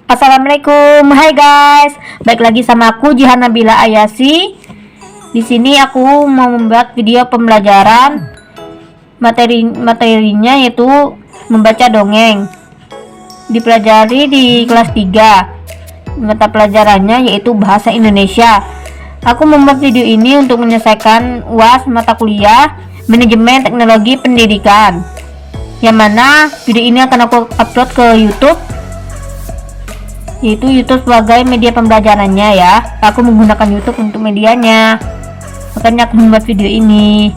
Assalamualaikum, hai guys. Baik lagi sama aku Jihan Nabila Ayasi. Di sini aku mau membuat video pembelajaran materinya yaitu membaca dongeng. Dipelajari di kelas 3. Mata pelajarannya yaitu bahasa Indonesia. Aku membuat video ini untuk menyelesaikan UAS mata kuliah Manajemen Teknologi Pendidikan. Yang mana video ini akan aku upload ke YouTube, yaitu YouTube sebagai media pembelajarannya ya. Aku menggunakan YouTube untuk medianya, makanya aku membuat video ini.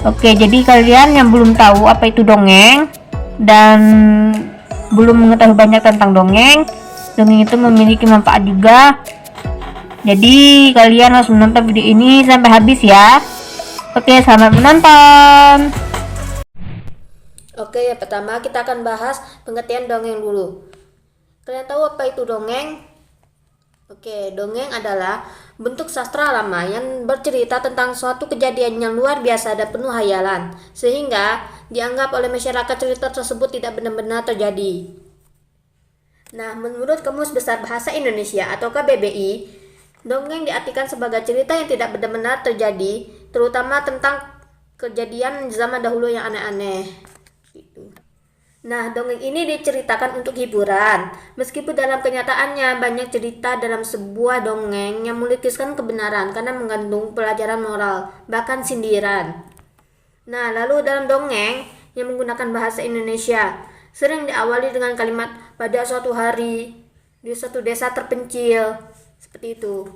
Oke, jadi kalian yang belum tahu apa itu dongeng dan belum mengetahui banyak tentang dongeng itu memiliki manfaat juga. Jadi kalian harus menonton video ini sampai habis ya. Oke, selamat menonton. Oke, yang pertama kita akan bahas pengertian dongeng dulu. Kalian tahu apa itu dongeng? Oke, dongeng adalah bentuk sastra lama yang bercerita tentang suatu kejadian yang luar biasa dan penuh hayalan, sehingga dianggap oleh masyarakat cerita tersebut tidak benar-benar terjadi. Nah, menurut Kamus Besar Bahasa Indonesia atau KBBI, dongeng diartikan sebagai cerita yang tidak benar-benar terjadi, terutama tentang kejadian zaman dahulu yang aneh-aneh. Nah, dongeng ini diceritakan untuk hiburan. Meskipun dalam kenyataannya banyak cerita dalam sebuah dongeng yang melukiskan kebenaran karena mengandung pelajaran moral, bahkan sindiran. Nah, lalu dalam dongeng yang menggunakan bahasa Indonesia, sering diawali dengan kalimat pada suatu hari, di suatu desa terpencil, seperti itu.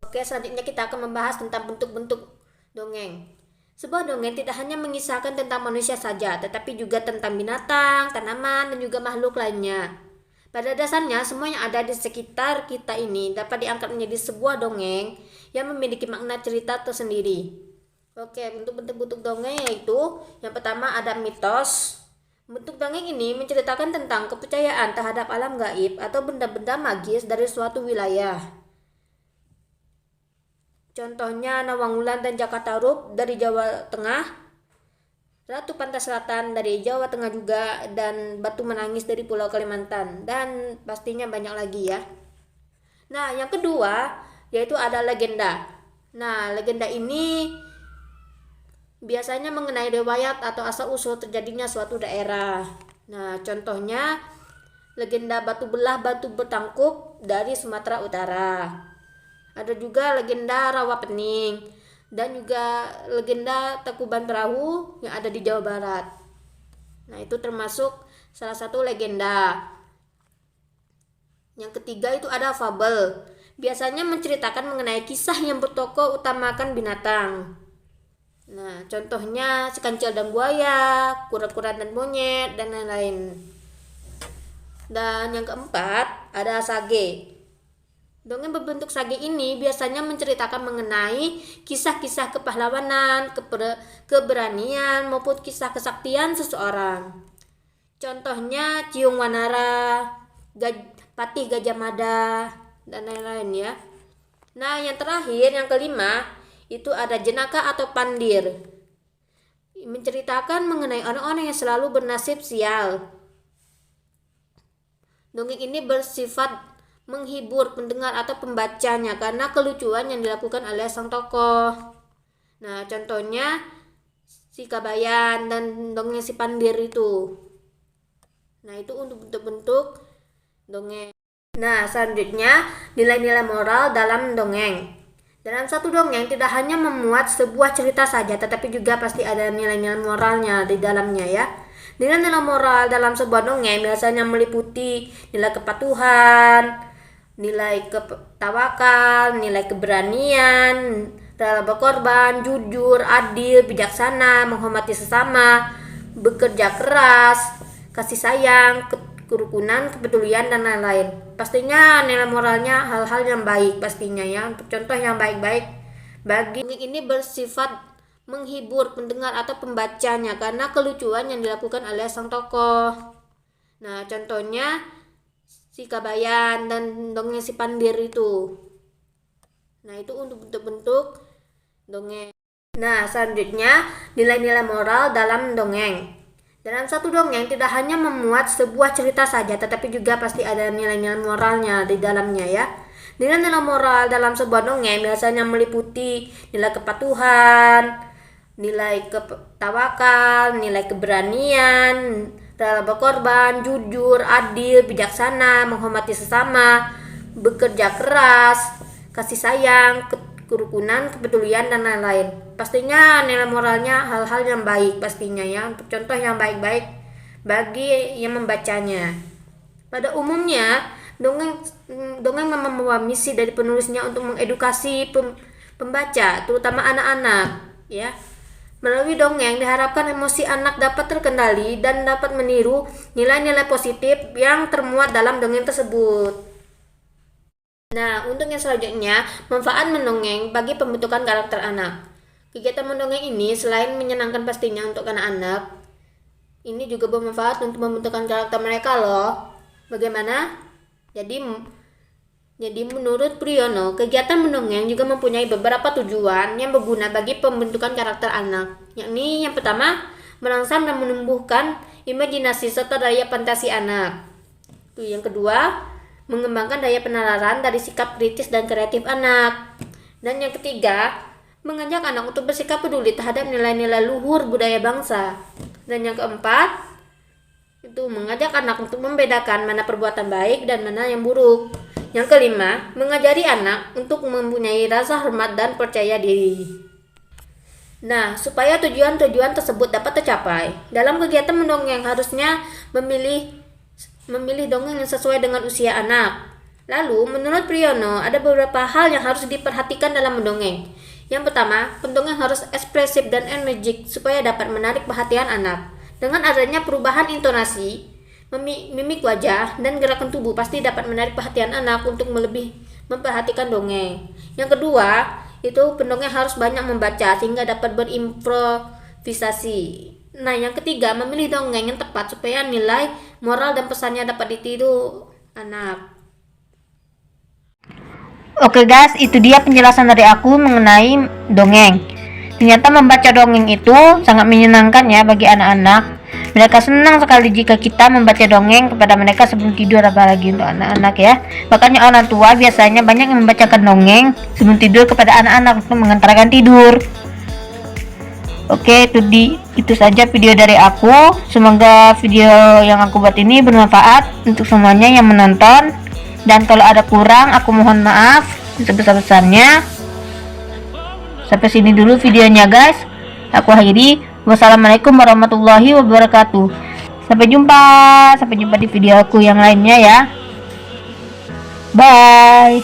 Oke, selanjutnya kita akan membahas tentang bentuk-bentuk dongeng. Sebuah dongeng tidak hanya mengisahkan tentang manusia saja, tetapi juga tentang binatang, tanaman, dan juga makhluk lainnya. Pada dasarnya, semua yang ada di sekitar kita ini dapat diangkat menjadi sebuah dongeng yang memiliki makna cerita tersendiri. Oke, bentuk-bentuk dongeng yaitu yang pertama ada mitos. Bentuk dongeng ini menceritakan tentang kepercayaan terhadap alam gaib atau benda-benda magis dari suatu wilayah. Contohnya Nawang dan Jakarta Rup dari Jawa Tengah, Ratu Pantai Selatan dari Jawa Tengah juga, dan Batu Menangis dari Pulau Kalimantan, dan pastinya banyak lagi ya. Nah, yang kedua yaitu ada legenda. Nah, legenda ini biasanya mengenai riwayat atau asal-usul terjadinya suatu daerah. Nah, contohnya legenda Batu Belah Batu Bertangkup dari Sumatera Utara. Ada juga legenda Rawa Pening dan juga legenda Tangkuban Perahu yang ada di Jawa Barat. Nah, itu termasuk salah satu legenda. Yang ketiga itu ada fabel. Biasanya menceritakan mengenai kisah yang bertokoh utamakan binatang. Nah, contohnya si kancil dan buaya, kura-kura dan monyet, dan lain-lain. Dan yang keempat ada sage. Dongeng berbentuk sage ini biasanya menceritakan mengenai kisah-kisah kepahlawanan, keberanian, maupun kisah kesaktian seseorang. Contohnya Ciung Wanara, Patih Gajah Mada, dan lain-lain ya. Nah, yang terakhir, yang kelima, itu ada jenaka atau pandir. Menceritakan mengenai orang-orang yang selalu bernasib sial. Dongeng ini bersifat menghibur pendengar atau pembacanya karena kelucuan yang dilakukan oleh sang tokoh. Nah, contohnya si Kabayan dan dongeng si Pandir itu. Nah, itu untuk bentuk-bentuk dongeng. Nah, selanjutnya nilai-nilai moral dalam dongeng. Dalam satu dongeng tidak hanya memuat sebuah cerita saja, tetapi juga pasti ada nilai-nilai moralnya di dalamnya ya. Nilai-nilai moral dalam sebuah dongeng biasanya meliputi nilai kepatuhan, nilai ketawakal, nilai keberanian, rela berkorban, jujur, adil, bijaksana, menghormati sesama, bekerja keras, kasih sayang, kerukunan, kepedulian, dan lain-lain. Pastinya nilai moralnya hal-hal yang baik pastinya ya. Untuk contoh yang baik-baik bagi ini bersifat menghibur pendengar atau pembacanya karena kelucuan yang dilakukan oleh sang tokoh. Nah, contohnya si Kabayan dan dongeng si Pandir itu. Nah, itu untuk bentuk-bentuk dongeng. Nah, selanjutnya nilai-nilai moral dalam dongeng. Dalam satu dongeng tidak hanya memuat sebuah cerita saja, tetapi juga pasti ada nilai-nilai moralnya di dalamnya ya. Nilai-nilai moral dalam sebuah dongeng biasanya meliputi nilai kepatuhan, nilai tawakal, nilai keberanian, rela berkorban, jujur, adil, bijaksana, menghormati sesama, bekerja keras, kasih sayang, kerukunan, kepedulian, dan lain-lain. Pastinya nilai moralnya hal-hal yang baik pastinya ya, untuk contoh yang baik-baik bagi yang membacanya. Pada umumnya, dongeng membawa misi dari penulisnya untuk mengedukasi pembaca, terutama anak-anak ya. Melalui dongeng diharapkan emosi anak dapat terkendali dan dapat meniru nilai-nilai positif yang termuat dalam dongeng tersebut. Nah, untuk yang selanjutnya, manfaat mendongeng bagi pembentukan karakter anak. Kegiatan mendongeng ini selain menyenangkan pastinya untuk anak-anak, ini juga bermanfaat untuk membentukkan karakter mereka loh. Bagaimana? Jadi menurut Priyono, kegiatan mendongeng juga mempunyai beberapa tujuan yang berguna bagi pembentukan karakter anak, yakni yang pertama, merangsang dan menumbuhkan imajinasi serta daya fantasi anak. Yang kedua, mengembangkan daya penalaran dari sikap kritis dan kreatif anak. Dan yang ketiga, mengajak anak untuk bersikap peduli terhadap nilai-nilai luhur budaya bangsa. Dan yang keempat, itu mengajak anak untuk membedakan mana perbuatan baik dan mana yang buruk. Yang kelima, mengajari anak untuk mempunyai rasa hormat dan percaya diri. Nah, supaya tujuan-tujuan tersebut dapat tercapai, dalam kegiatan mendongeng harusnya memilih dongeng yang sesuai dengan usia anak. Lalu, menurut Priyono, ada beberapa hal yang harus diperhatikan dalam mendongeng. Yang pertama, pendongeng harus ekspresif dan energik supaya dapat menarik perhatian anak. Dengan adanya perubahan intonasi, mimik wajah, dan gerakan tubuh pasti dapat menarik perhatian anak untuk lebih memperhatikan dongeng. Yang kedua, itu pendongeng harus banyak membaca sehingga dapat berimprovisasi. Nah, yang ketiga, memilih dongeng yang tepat supaya nilai moral dan pesannya dapat ditiru anak. Oke guys, itu dia penjelasan dari aku mengenai dongeng. Ternyata membaca dongeng itu sangat menyenangkan ya bagi anak-anak. Mereka senang sekali jika kita membaca dongeng kepada mereka sebelum tidur, apalagi untuk anak-anak ya. Makanya orang tua biasanya banyak yang membacakan dongeng sebelum tidur kepada anak-anak untuk mengantarkan tidur. Oke, itu saja video dari aku. Semoga video yang aku buat ini bermanfaat untuk semuanya yang menonton. Dan kalau ada kurang, aku mohon maaf sebesar-besarnya. Sampai sini dulu videonya guys. Aku akhiri. Wassalamualaikum warahmatullahi wabarakatuh. Sampai jumpa di video aku yang lainnya ya. Bye.